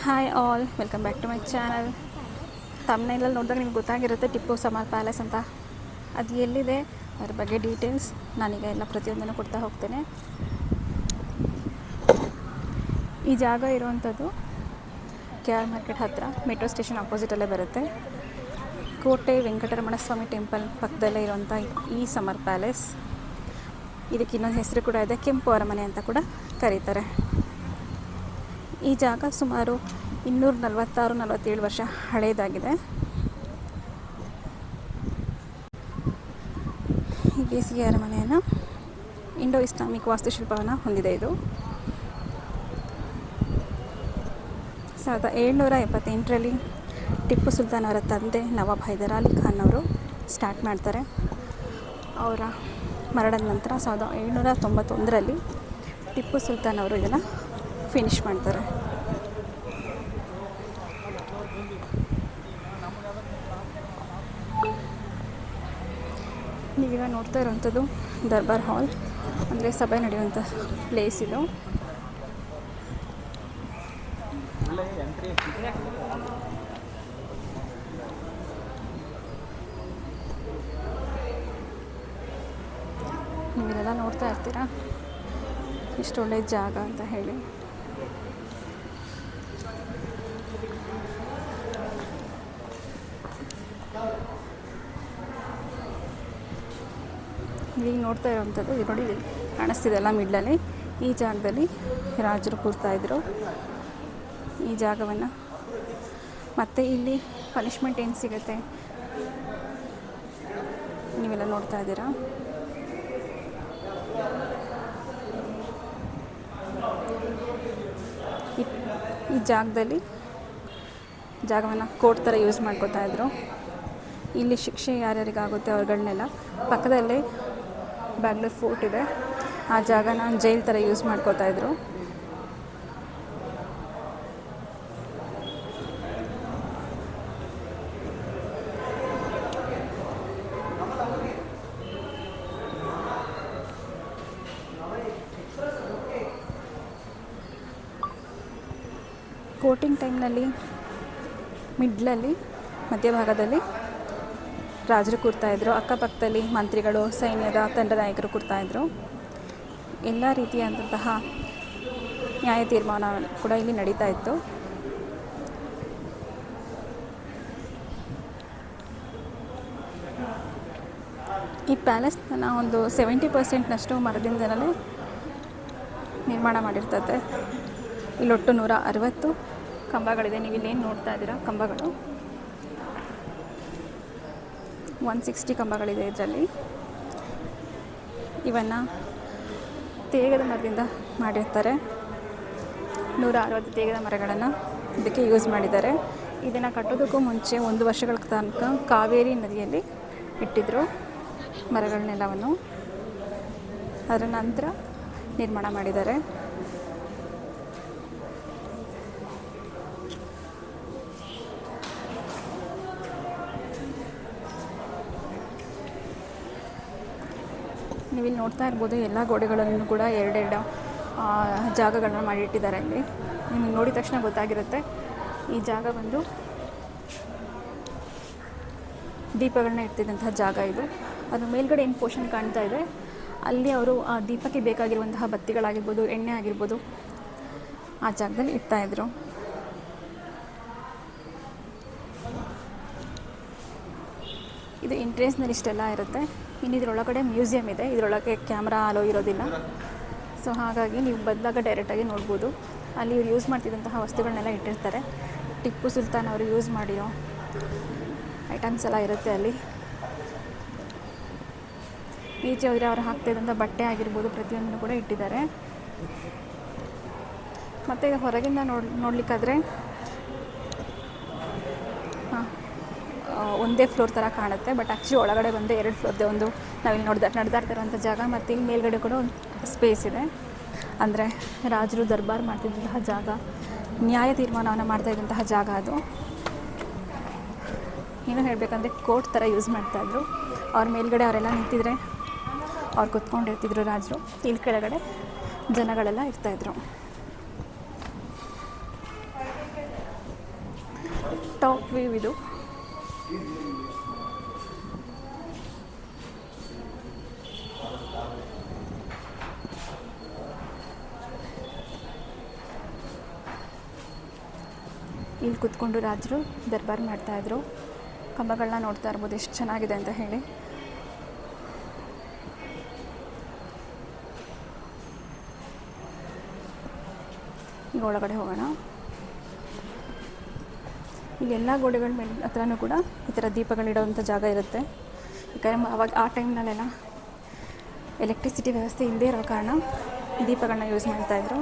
Hi all, welcome back to my channel. ತಮ್ಮನೇಲಲ್ಲಿ ನೋಡಿದಾಗ ನಿಮ್ಗೆ ಗೊತ್ತಾಗಿರುತ್ತೆ ಟಿಪ್ಪು ಸಮರ್ ಪ್ಯಾಲೇಸ್ ಅಂತ. ಅದು ಎಲ್ಲಿದೆ, ಅದ್ರ ಬಗ್ಗೆ ಡೀಟೇಲ್ಸ್ ನಾನೀಗ ಎಲ್ಲ ಪ್ರತಿಯೊಂದನ್ನು ಕೊಡ್ತಾ ಹೋಗ್ತೇನೆ. ಈ ಜಾಗ ಇರುವಂಥದ್ದು KR ಮಾರ್ಕೆಟ್ ಹತ್ತಿರ, ಮೆಟ್ರೋ ಸ್ಟೇಷನ್ ಅಪೋಸಿಟಲ್ಲೇ ಬರುತ್ತೆ. ಕೋಟೆ ವೆಂಕಟರಮಣ ಸ್ವಾಮಿ ಟೆಂಪಲ್ ಪಕ್ಕದಲ್ಲೇ ಇರುವಂಥ ಈ ಸಮರ್ ಪ್ಯಾಲೇಸ್. ಇದಕ್ಕೆ ಇನ್ನೊಂದು ಹೆಸರು ಕೂಡ ಇದೆ, ಕೆಂಪು ಅರಮನೆ ಅಂತ ಕೂಡ ಕರೀತಾರೆ. ಈ ಜಾಗ ಸುಮಾರು 246-47 ವರ್ಷ ಹಳೆಯದಾಗಿದೆ. ಈ ಬೇಸಿಗೆ ಅರಮನೆಯನ್ನು ಇಂಡೋ ಇಸ್ಲಾಮಿಕ್ ವಾಸ್ತುಶಿಲ್ಪವನ್ನು ಹೊಂದಿದೆ. ಇದು 1778ರಲ್ಲಿ ಟಿಪ್ಪು ಸುಲ್ತಾನ್ ಅವರ ತಂದೆ ನವಾಬ್ ಹೈದರ್ ಅಲಿ ಖಾನ್ ಅವರು ಸ್ಟಾರ್ಟ್ ಮಾಡ್ತಾರೆ. ಅವರ ಮರಣದ ನಂತರ 1791ರಲ್ಲಿ ಟಿಪ್ಪು ಸುಲ್ತಾನ್ ಅವರು ಇದನ್ನು ಫಿನಿಷ್ ಮಾಡ್ತಾರೆ. ನೀವೀಗ ನೋಡ್ತಾ ಇರೋವಂಥದ್ದು ದರ್ಬಾರ್ ಹಾಲ್, ಅಂದರೆ ಸಭೆ ನಡೆಯುವಂಥ ಪ್ಲೇಸ್ ಇದು. ನೀವೆಲ್ಲ ನೋಡ್ತಾ ಇರ್ತೀರಾ ಎಷ್ಟು ಒಳ್ಳೆ ಜಾಗ ಅಂತ ಹೇಳಿ. ಈಗ ನೋಡ್ತಾ ಇರೋವಂಥದ್ದು ಇದು ನೋಡಿ, ಕಾಣಿಸ್ತಿದೆಲ್ಲ ಮಿಡ್ಲಲ್ಲಿ. ಈ ಜಾಗದಲ್ಲಿ ರಾಜರು ಕೂರ್ತಾಯಿದ್ರು ಈ ಜಾಗವನ್ನು. ಮತ್ತು ಇಲ್ಲಿ ಪನಿಷ್ಮೆಂಟ್ ಏನು ಸಿಗುತ್ತೆ ನೀವೆಲ್ಲ ನೋಡ್ತಾ ಇದ್ದೀರಾ. ಈ ಜಾಗವನ್ನು ಕೋರ್ಟ್ ಥರ ಯೂಸ್ ಮಾಡ್ಕೋತಾಯಿದ್ರು. ಇಲ್ಲಿ ಶಿಕ್ಷೆ ಯಾರ್ಯಾರಿಗಾಗುತ್ತೆ ಅವ್ರುಗಳನ್ನೆಲ್ಲ, ಪಕ್ಕದಲ್ಲೇ ಬ್ಯಾಂಗ್ಳೂರ್ ಫೋರ್ಟ್ ಇದೆ, ಆ ಜಾಗನ ಜೈಲ್ ಥರ ಯೂಸ್ ಮಾಡ್ಕೋತಾಯಿದ್ರು. ಕೋಟಿಂಗ್ ಟೈಮ್ನಲ್ಲಿ ಮಿಡ್ಲಲ್ಲಿ ಮಧ್ಯಭಾಗದಲ್ಲಿ ರಾಜರು ಕೂರ್ತಾಯಿದ್ರು, ಅಕ್ಕಪಕ್ಕದಲ್ಲಿ ಮಂತ್ರಿಗಳು, ಸೈನ್ಯದ ತಂಡ ನಾಯಕರು ಕೂರ್ತಾಯಿದ್ರು. ಎಲ್ಲ ರೀತಿಯಾದಂತಹ ನ್ಯಾಯ ತೀರ್ಮಾನ ಕೂಡ ಇಲ್ಲಿ ನಡೀತಾ ಇತ್ತು. ಈ ಪ್ಯಾಲೇಸ್ನ ಒಂದು 70% ಮರದಿಂದಲೇ ನಿರ್ಮಾಣ ಮಾಡಿರ್ತದೆ. ಇಲ್ಲೊಟ್ಟು 160 ಕಂಬಗಳಿದೆ. ನೀವು ಇಲ್ಲೇನು ನೋಡ್ತಾ ಇದ್ದೀರಾ ಕಂಬಗಳು, 160 ಕಂಬಗಳಿದೆ ಇದರಲ್ಲಿ. ಇವನ್ನು ತೇಗದ ಮರದಿಂದ ಮಾಡಿರ್ತಾರೆ. 160 ತೇಗದ ಮರಗಳನ್ನು ಇದಕ್ಕೆ ಯೂಸ್ ಮಾಡಿದ್ದಾರೆ. ಇದನ್ನು ಕಟ್ಟೋದಕ್ಕೂ ಮುಂಚೆ 1 ವರ್ಷಗಳ ತನಕ ಕಾವೇರಿ ನದಿಯಲ್ಲಿ ಇಟ್ಟಿದ್ದರು ಮರಗಳನ್ನೆಲ್ಲವನ್ನು. ಅದರ ನಂತರ ನಿರ್ಮಾಣ ಮಾಡಿದ್ದಾರೆ. ನೀವಿಲ್ಲಿ ನೋಡ್ತಾ ಇರ್ಬೋದು, ಎಲ್ಲ ಗೋಡೆಗಳನ್ನು ಕೂಡ ಎರಡೆರಡು ಜಾಗಗಳನ್ನ ಮಾಡಿಟ್ಟಿದ್ದಾರೆ. ಇಲ್ಲಿ ನಿಮಗೆ ನೋಡಿದ ತಕ್ಷಣ ಗೊತ್ತಾಗಿರುತ್ತೆ. ಈ ಜಾಗ ಬಂದು ದೀಪಗಳನ್ನ ಇಡ್ತಿದ್ದಂತಹ ಜಾಗ ಇದು. ಅದ್ರ ಮೇಲ್ಗಡೆ ಏನು ಪೋರ್ಷನ್ ಕಾಣ್ತಾ ಇದೆ, ಅಲ್ಲಿ ಅವರು ಆ ದೀಪಕ್ಕೆ ಬೇಕಾಗಿರುವಂತಹ ಬತ್ತಿಗಳಾಗಿರ್ಬೋದು, ಎಣ್ಣೆ ಆಗಿರ್ಬೋದು, ಆ ಜಾಗದಲ್ಲಿ ಇಡ್ತಾಯಿದ್ರು. ಇದು ಎಂಟ್ರೆನ್ಸ್ನಲ್ಲಿ ಇಷ್ಟೆಲ್ಲ ಇರುತ್ತೆ. ಇನ್ನು ಇದರೊಳಗಡೆ ಮ್ಯೂಸಿಯಂ ಇದೆ. ಇದರೊಳಗೆ ಕ್ಯಾಮ್ರಾ ಅಲೋ ಇರೋದಿಲ್ಲ. ಸೊ ಹಾಗಾಗಿ ನೀವು ಬಂದಾಗ ಡೈರೆಕ್ಟಾಗಿ ನೋಡ್ಬೋದು. ಅಲ್ಲಿ ಇವ್ರು ಯೂಸ್ ಮಾಡ್ತಿದ್ದಂತಹ ವಸ್ತುಗಳನ್ನೆಲ್ಲ ಇಟ್ಟಿರ್ತಾರೆ. ಟಿಪ್ಪು ಸುಲ್ತಾನ್ ಅವರು ಯೂಸ್ ಮಾಡಿರೋ ಐಟಮ್ಸ್ ಎಲ್ಲ ಇರುತ್ತೆ ಅಲ್ಲಿ. ಈಚೆ ಹೋದರೆ ಅವ್ರು ಹಾಕ್ತಿದ್ದಂಥ ಬಟ್ಟೆ ಆಗಿರ್ಬೋದು, ಪ್ರತಿಯೊಂದನ್ನು ಕೂಡ ಇಟ್ಟಿದ್ದಾರೆ. ಮತ್ತು ಇದು ಹೊರಗಿಂದ ನೋಡಲಿಕ್ಕಾದರೆ ಒಂದೇ ಫ್ಲೋರ್ ಥರ ಕಾಣುತ್ತೆ, ಬಟ್ ಆ್ಯಕ್ಚುಲಿ ಒಳಗಡೆ ಬಂದು 2 ಫ್ಲೋರ್ದೆ. ಒಂದು ನಾವಿಲ್ಲಿ ನಡೆದಾಡ್ತಾ ಇರೋಂಥ ಜಾಗ, ಮತ್ತು ಇಲ್ಲಿ ಮೇಲ್ಗಡೆ ಕೂಡ ಒಂದು ಸ್ಪೇಸ್ ಇದೆ. ಅಂದರೆ ರಾಜರು ದರ್ಬಾರ್ ಮಾಡ್ತಿದ್ದಂತಹ ಜಾಗ, ನ್ಯಾಯ ತೀರ್ಮಾನವನ್ನು ಮಾಡ್ತಾಯಿದ್ದಂತಹ ಜಾಗ ಅದು. ಏನೋ ಹೇಳಬೇಕಂದ್ರೆ ಕೋರ್ಟ್ ಥರ ಯೂಸ್ ಮಾಡ್ತಾಯಿದ್ರು. ಅವ್ರ ಮೇಲ್ಗಡೆ ಅವರೆಲ್ಲ ನಿಂತಿದ್ರೆ ಅವ್ರು ಕೂತ್ಕೊಂಡಿರ್ತಿದ್ರು ರಾಜರು. ಇಲ್ಲಿ ಕೆಳಗಡೆ ಜನಗಳೆಲ್ಲ ಇರ್ತಾಯಿದ್ರು. ಟಾಪ್ ವ್ಯೂ ಇದು. ಇಲ್ಲಿ ಕೂತ್ಕೊಂಡು ರಾಜರು ದರ್ಬಾರ್ ಮಾಡ್ತಾಯಿದ್ರು. ಕಂಬಗಳನ್ನ ನೋಡ್ತಾ ಇರ್ಬೋದು ಎಷ್ಟು ಚೆನ್ನಾಗಿದೆ ಅಂತ ಹೇಳಿ. ಈಗ ಒಳಗಡೆ ಹೋಗೋಣ. ಇಲ್ಲೆಲ್ಲ ಗೋಡೆಗಳ ಮೇಲೆ ಹತ್ರನೂ ಕೂಡ ಈ ಥರ ದೀಪಗಳಿಡೋವಂಥ ಜಾಗ ಇರುತ್ತೆ. ಯಾಕಂದರೆ ಅವಾಗ ಆ ಟೈಮ್ನಲ್ಲೆಲ್ಲ ಎಲೆಕ್ಟ್ರಿಸಿಟಿ ವ್ಯವಸ್ಥೆ ಇಲ್ಲದೇ ಇರೋ ಕಾರಣ ದೀಪಗಳನ್ನ ಯೂಸ್ ಮಾಡ್ತಾಯಿದ್ರು.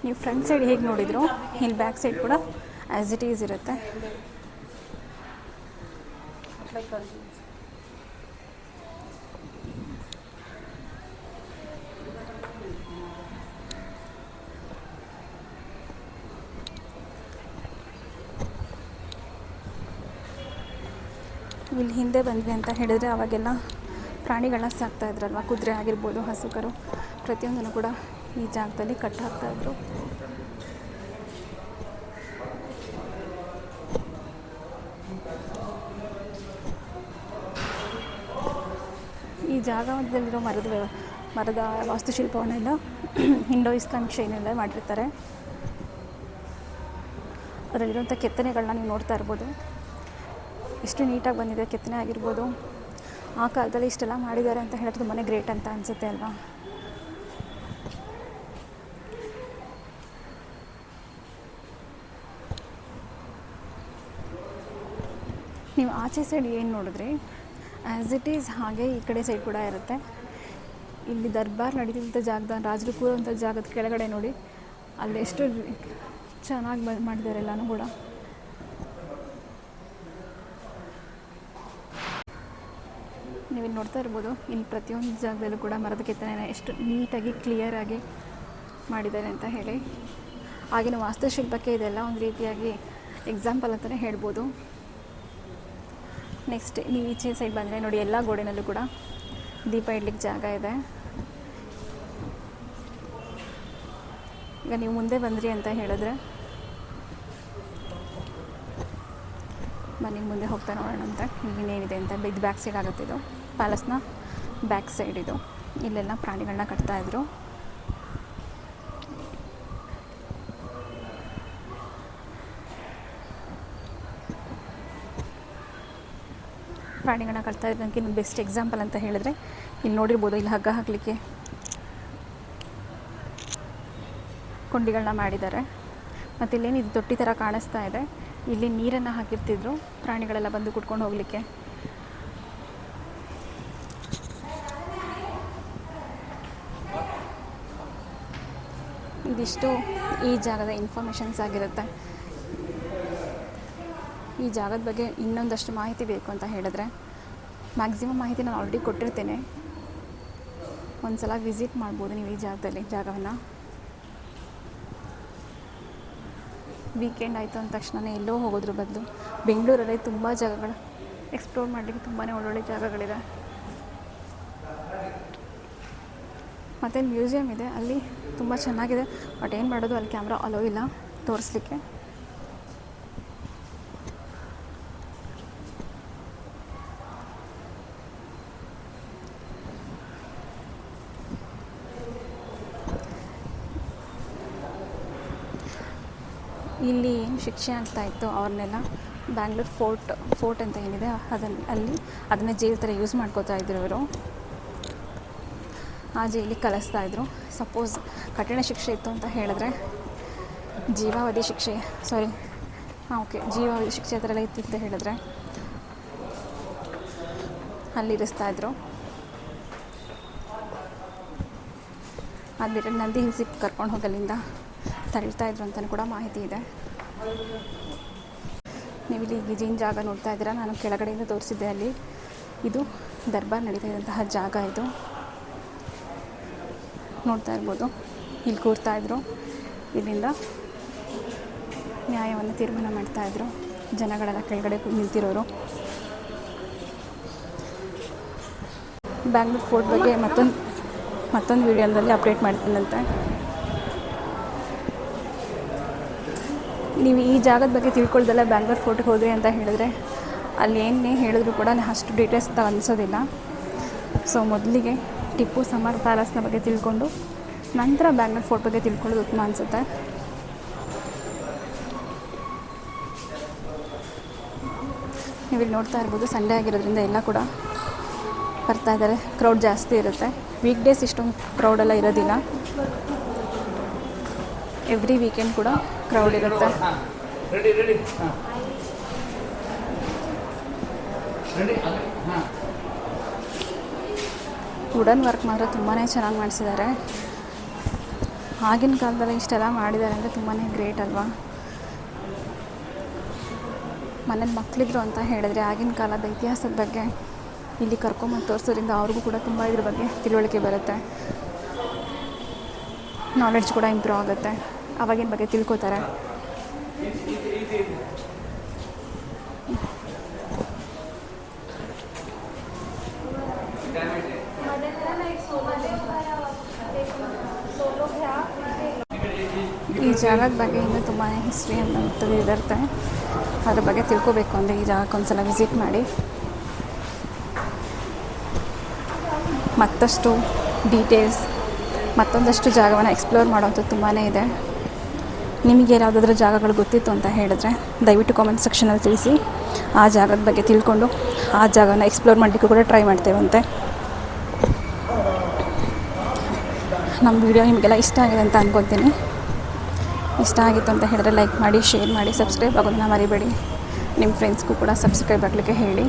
ನೀವು ಫ್ರಂಟ್ ಸೈಡ್ ಹೇಗೆ ನೋಡಿದ್ರು ಇಲ್ಲಿ ಬ್ಯಾಕ್ ಸೈಡ್ ಕೂಡ ಆ್ಯಸ್ ಇಟ್ ಈಸ್ ಇರುತ್ತೆ. ಇಲ್ಲಿ ಹಿಂದೆ ಬಂದ್ವಿ ಅಂತ ಹೇಳಿದರೆ ಅವಾಗೆಲ್ಲ ಪ್ರಾಣಿಗಳನ್ನ ಸಾಕ್ತಾ ಇದ್ರಲ್ವ, ಕುದುರೆ ಆಗಿರ್ಬೋದು, ಹಸುಕರು, ಪ್ರತಿಯೊಂದನ್ನು ಕೂಡ ಈ ಜಾಗದಲ್ಲಿ ಕಟ್ ಹಾಕ್ತಾಯಿದ್ರು. ಈ ಜಾಗದಲ್ಲಿರೋ ಮರದ ವಾಸ್ತುಶಿಲ್ಪವನ್ನೆಲ್ಲ ಇಂಡೋ ಇಸ್ಲಾಮಿಕ್ ಶೈಲಿಯಲ್ಲೇ ಮಾಡಿರ್ತಾರೆ. ಅದರಲ್ಲಿರುವಂಥ ಕೆತ್ತನೆಗಳನ್ನ ನೀವು ನೋಡ್ತಾ ಇರ್ಬೋದು. ಎಷ್ಟು ನೀಟಾಗಿ ಬಂದಿದೆ ಕೆತ್ತನೆ ಆಗಿರ್ಬೋದು. ಆ ಕಾಲದಲ್ಲಿ ಇಷ್ಟೆಲ್ಲ ಮಾಡಿದ್ದಾರೆ ಅಂತ ಹೇಳಿದ್ರೆ ತುಂಬಾ ಗ್ರೇಟ್ ಅಂತ ಅನಿಸುತ್ತೆ ಅಲ್ವಾ. ನೀವು ಆಚೆ ಸೈಡ್ ಏನು ನೋಡಿದ್ರಿ ಆ್ಯಸ್ ಇಟ್ ಈಸ್ ಹಾಗೆ ಈ ಕಡೆ ಸೈಡ್ ಕೂಡ ಇರುತ್ತೆ. ಇಲ್ಲಿ ದರ್ಬಾರ್ ನಡೀತಿದ್ದ ಜಾಗದ ರಾಜರು ಕೂರುವಂಥ ಜಾಗದ ಕೆಳಗಡೆ ನೋಡಿ ಅಲ್ಲಿ ಎಷ್ಟು ಚೆನ್ನಾಗಿ ಮಾಡಿದ್ದಾರೆ ಎಲ್ಲನೂ ಕೂಡ. ನೀವು ಇಲ್ಲಿ ನೋಡ್ತಾ ಇರ್ಬೋದು, ಇಲ್ಲಿ ಪ್ರತಿಯೊಂದು ಜಾಗದಲ್ಲೂ ಕೂಡ ಮರದ ಕೆತ್ತನೆನ ಎಷ್ಟು ನೀಟಾಗಿ ಕ್ಲಿಯರಾಗಿ ಮಾಡಿದ್ದಾರೆ ಅಂತ ಹೇಳಿ. ಆಗಿನ ವಾಸ್ತುಶಿಲ್ಪಕ್ಕೆ ಇದೆಲ್ಲ ಒಂದು ರೀತಿಯಾಗಿ ಎಕ್ಸಾಂಪಲ್ ಅಂತಲೇ ಹೇಳ್ಬೋದು. ನೆಕ್ಸ್ಟ್ ನೀವು ಈಚೆ ಸೈಡ್ ಬಂದರೆ ನೋಡಿ, ಎಲ್ಲ ಗೋಡೆನಲ್ಲೂ ಕೂಡ ದೀಪ ಇಡ್ಲಿಕ್ಕೆ ಜಾಗ ಇದೆ. ಈಗ ನೀವು ಮುಂದೆ ಬಂದ್ರಿ ಅಂತ ಹೇಳಿದ್ರೆ ಬನ್ನಿ ಮುಂದೆ ಹೋಗ್ತಾ ನೋಡೋಣ ಅಂತ. ಇನ್ನೇನಿದೆ ಅಂತ ಇದು ಬ್ಯಾಕ್ ಸೈಡ್ ಆಗುತ್ತೆ. ಇದು ಪ್ಯಾಲೇಸ್ನ ಬ್ಯಾಕ್ ಸೈಡ್. ಇದು ಇಲ್ಲೆಲ್ಲ ಪ್ರಾಣಿಗಳನ್ನ ಕಟ್ತಾಯಿದ್ರು. ಪ್ರಾಣಿಗಳನ್ನ ಕಟ್ತಾ ಇದ್ದಕ್ಕೆ ಇನ್ನೊಂದು ಬೆಸ್ಟ್ ಎಕ್ಸಾಂಪಲ್ ಅಂತ ಹೇಳಿದ್ರೆ ಇಲ್ಲಿ ನೋಡಿರ್ಬೋದು, ಇಲ್ಲಿ ಹಗ್ಗ ಹಾಕಲಿಕ್ಕೆ ಕೊಂಡಿಗಳನ್ನ ಮಾಡಿದ್ದಾರೆ. ಮತ್ತು ಇಲ್ಲೇನು ಇದು ತೊಟ್ಟಿ ಥರ ಕಾಣಿಸ್ತಾ ಇದೆ. ಇಲ್ಲಿ ನೀರನ್ನು ಹಾಕಿರ್ತಿದ್ರು ಪ್ರಾಣಿಗಳೆಲ್ಲ ಬಂದು ಕುಟ್ಕೊಂಡು ಹೋಗಲಿಕ್ಕೆ. ಇದಿಷ್ಟು ಈ ಜಾಗದ ಇನ್ಫಾರ್ಮೇಷನ್ಸ್ ಆಗಿರುತ್ತೆ. ಈ ಜಾಗದ ಬಗ್ಗೆ ಇನ್ನೊಂದಷ್ಟು ಮಾಹಿತಿ ಬೇಕು ಅಂತ ಹೇಳಿದ್ರೆ ಮ್ಯಾಕ್ಸಿಮಮ್ ಮಾಹಿತಿ ನಾನು ಆಲ್ರೆಡಿ ಕೊಟ್ಟಿರ್ತೇನೆ. ಒಂದು ಸಲ ವಿಸಿಟ್ ಮಾಡ್ಬೋದು ನೀವು ಈ ಜಾಗವನ್ನು. ವೀಕೆಂಡ್ ಆಯಿತು ಅಂದ ತಕ್ಷಣ ಎಲ್ಲೋ ಹೋಗೋದ್ರ ಬದಲು ಬೆಂಗಳೂರಲ್ಲಿ ತುಂಬ ಜಾಗಗಳು ಎಕ್ಸ್ಪ್ಲೋರ್ ಮಾಡಲಿಕ್ಕೆ ತುಂಬಾ ಒಳ್ಳೊಳ್ಳೆ ಜಾಗಗಳಿದೆ. ಮತ್ತು ಮ್ಯೂಸಿಯಮ್ ಇದೆ, ಅಲ್ಲಿ ತುಂಬ ಚೆನ್ನಾಗಿದೆ. ಬಟ್ ಏನು ಮಾಡೋದು, ಅಲ್ಲಿ ಕ್ಯಾಮ್ರಾ ಅಲೋ ಇಲ್ಲ ತೋರಿಸ್ಲಿಕ್ಕೆ. ಇಲ್ಲಿ ಏನು ಶಿಕ್ಷೆ ಆಗ್ತಾಯಿತ್ತು ಅವ್ರನ್ನೆಲ್ಲ ಬ್ಯಾಂಗ್ಳೂರ್ ಫೋರ್ಟ್ ಅಂತ ಏನಿದೆ ಅದನ್ನು ಜೈಲ್ ಥರ ಯೂಸ್ ಮಾಡ್ಕೋತಾ ಇದ್ರು ಇವರು. ಆ ಜೈಲಿಗೆ ಕಳಿಸ್ತಾಯಿದ್ರು. ಸಪೋಸ್ ಕಠಿಣ ಶಿಕ್ಷೆ ಇತ್ತು ಅಂತ ಹೇಳಿದ್ರೆ ಜೀವಾವಧಿ ಶಿಕ್ಷೆ ಜೀವಾವಧಿ ಶಿಕ್ಷೆ ಆ ಥರ ಎಲ್ಲ ಇತ್ತು ಅಂತ ಹೇಳಿದ್ರೆ ಅಲ್ಲಿರಿಸ್ತಾಯಿದ್ರು. ಅದ್ಬಿಟ್ಟರೆ ನಂದಿ ಹಿಲ್ಸಿಗೆ ಕರ್ಕೊಂಡು ಹೋಗಲಿಂದ ತಳ್ತಾಯಿದ್ರು ಅಂತಲೂ ಕೂಡ ಮಾಹಿತಿ ಇದೆ. ನೀವು ಇಲ್ಲಿ ಗಿಜಿನ್ ಜಾಗ ನೋಡ್ತಾ ಇದ್ದೀರಾ, ನಾನು ಕೆಳಗಡೆಯಿಂದ ತೋರಿಸಿದ್ದೆ. ಅಲ್ಲಿ ಇದು ದರ್ಬಾರ್ ನಡೀತಾ ಇದ್ದಂತಹ ಜಾಗ. ಇದು ನೋಡ್ತಾ ಇರ್ಬೋದು, ಇಲ್ಲಿ ಕೂರ್ತಾಯಿದ್ರು. ಇಲ್ಲಿಂದ ನ್ಯಾಯವನ್ನು ತೀರ್ಮಾನ ಮಾಡ್ತಾಯಿದ್ರು. ಜನಗಳೆಲ್ಲ ಕೆಳಗಡೆ ನಿಂತಿರೋರು. ಬ್ಯಾಂಗ್ಳೂರ್ ಫೋರ್ಟ್ ಬಗ್ಗೆ ಮತ್ತೊಂದು ವೀಡಿಯೋದಲ್ಲಿ ಅಪ್ಡೇಟ್ ಮಾಡ್ತೀನಂತೆ. ನೀವು ಈ ಜಾಗದ ಬಗ್ಗೆ ತಿಳ್ಕೊಳ್ದಲ್ಲ ಬ್ಯಾಂಗ್ಳೂರ್ ಫೋರ್ಟ್ಗೆ ಹೋದ್ರಿ ಅಂತ ಹೇಳಿದ್ರೆ ಅಲ್ಲಿ ಏನೇ ಹೇಳಿದ್ರು ಕೂಡ ಅಷ್ಟು ಡೀಟೇಲ್ಸ್ ಅಂತ ಅನಿಸೋದಿಲ್ಲ. ಸೊ ಮೊದಲಿಗೆ ಟಿಪ್ಪು ಸಮರ್ ಪ್ಯಾಲೇಸ್ನ ಬಗ್ಗೆ ತಿಳ್ಕೊಂಡು ನಂತರ ಬ್ಯಾಂಗ್ಳೂರ್ ಫೋರ್ಟ್ ಬಗ್ಗೆ ತಿಳ್ಕೊಳ್ಳೋದು ಉತ್ತಮ ಅನಿಸುತ್ತೆ. ನೀವಿಲ್ಲಿ ನೋಡ್ತಾ ಇರ್ಬೋದು, ಸಂಡೇ ಆಗಿರೋದ್ರಿಂದ ಎಲ್ಲ ಕೂಡ ಬರ್ತಾ ಇದ್ದಾರೆ. ಕ್ರೌಡ್ ಜಾಸ್ತಿ ಇರುತ್ತೆ. ವೀಕ್ ಡೇಸ್ ಇಷ್ಟೊಂದು ಕ್ರೌಡೆಲ್ಲ ಇರೋದಿಲ್ಲ. ಎವ್ರಿ ವೀಕೆಂಡ್ ಕೂಡ ಕ್ರೌಡ್ ಇರುತ್ತೆ. ವುಡನ್ ವರ್ಕ್ ಮಾತ್ರ ತುಂಬಾ ಚೆನ್ನಾಗಿ ಮಾಡಿಸಿದ್ದಾರೆ. ಆಗಿನ ಕಾಲದಲ್ಲಿ ಇಷ್ಟೆಲ್ಲ ಮಾಡಿದ್ದಾರೆ ಅಂದರೆ ತುಂಬಾ ಗ್ರೇಟ್ ಅಲ್ವಾ. ಮನೇಲಿ ಮಕ್ಕಳಿದ್ರು ಅಂತ ಹೇಳಿದ್ರೆ ಆಗಿನ ಕಾಲದ ಇತಿಹಾಸದ ಬಗ್ಗೆ ಇಲ್ಲಿ ಕರ್ಕೊಂಬಂದು ತೋರಿಸೋದ್ರಿಂದ ಅವ್ರಿಗೂ ಕೂಡ ತುಂಬ ಇದ್ರ ಬಗ್ಗೆ ತಿಳುವಳಿಕೆ ಬರುತ್ತೆ, ನಾಲೆಡ್ಜ್ ಕೂಡ ಇಂಪ್ರೂವ್ ಆಗುತ್ತೆ, ಅವಾಗಿನ ಬಗ್ಗೆ ತಿಳ್ಕೊತಾರೆ. ಈ ಜಾಗದ ಬಗ್ಗೆ ಇನ್ನೂ ತುಂಬಾ ಹಿಸ್ಟ್ರಿ ಅನ್ನೋಂಥದ್ದು ಇರುತ್ತೆ. ಅದ್ರ ಬಗ್ಗೆ ತಿಳ್ಕೊಬೇಕು ಅಂದರೆ ಈ ಜಾಗಕ್ಕೆ ಒಂದ್ಸಲ ವಿಸಿಟ್ ಮಾಡಿ. ಮತ್ತಷ್ಟು ಡೀಟೇಲ್ಸ್, ಮತ್ತೊಂದಷ್ಟು ಜಾಗವನ್ನು ಎಕ್ಸ್ಪ್ಲೋರ್ ಮಾಡೋವಂಥದ್ದು ತುಂಬಾ ಇದೆ. ನಿಮಗೆ ಯಾವುದಾದ್ರೂ ಜಾಗಗಳು ಗೊತ್ತಿತ್ತು ಅಂತ ಹೇಳಿದ್ರೆ ದಯವಿಟ್ಟು ಕಾಮೆಂಟ್ ಸೆಕ್ಷನಲ್ಲಿ ತಿಳಿಸಿ. ಆ ಜಾಗದ ಬಗ್ಗೆ ತಿಳ್ಕೊಂಡು ಆ ಜಾಗನ ಎಕ್ಸ್ಪ್ಲೋರ್ ಮಾಡಲಿಕ್ಕೂ ಕೂಡ ಟ್ರೈ ಮಾಡ್ತೇವಂತೆ. ನಮ್ಮ ವಿಡಿಯೋ ನಿಮಗೆಲ್ಲ ಇಷ್ಟ ಆಗಿದೆ ಅಂತ ಅಂದ್ಕೊತೀನಿ. ಇಷ್ಟ ಆಗಿತ್ತು ಅಂತ ಹೇಳಿದ್ರೆ ಲೈಕ್ ಮಾಡಿ, ಶೇರ್ ಮಾಡಿ, ಸಬ್ಸ್ಕ್ರೈಬ್ ಆಗೋದನ್ನ ಮರಿಬೇಡಿ. ನಿಮ್ಮ ಫ್ರೆಂಡ್ಸ್ಗೂ ಕೂಡ ಸಬ್ಸ್ಕ್ರೈಬ್ ಆಗಲಿಕ್ಕೆ ಹೇಳಿ.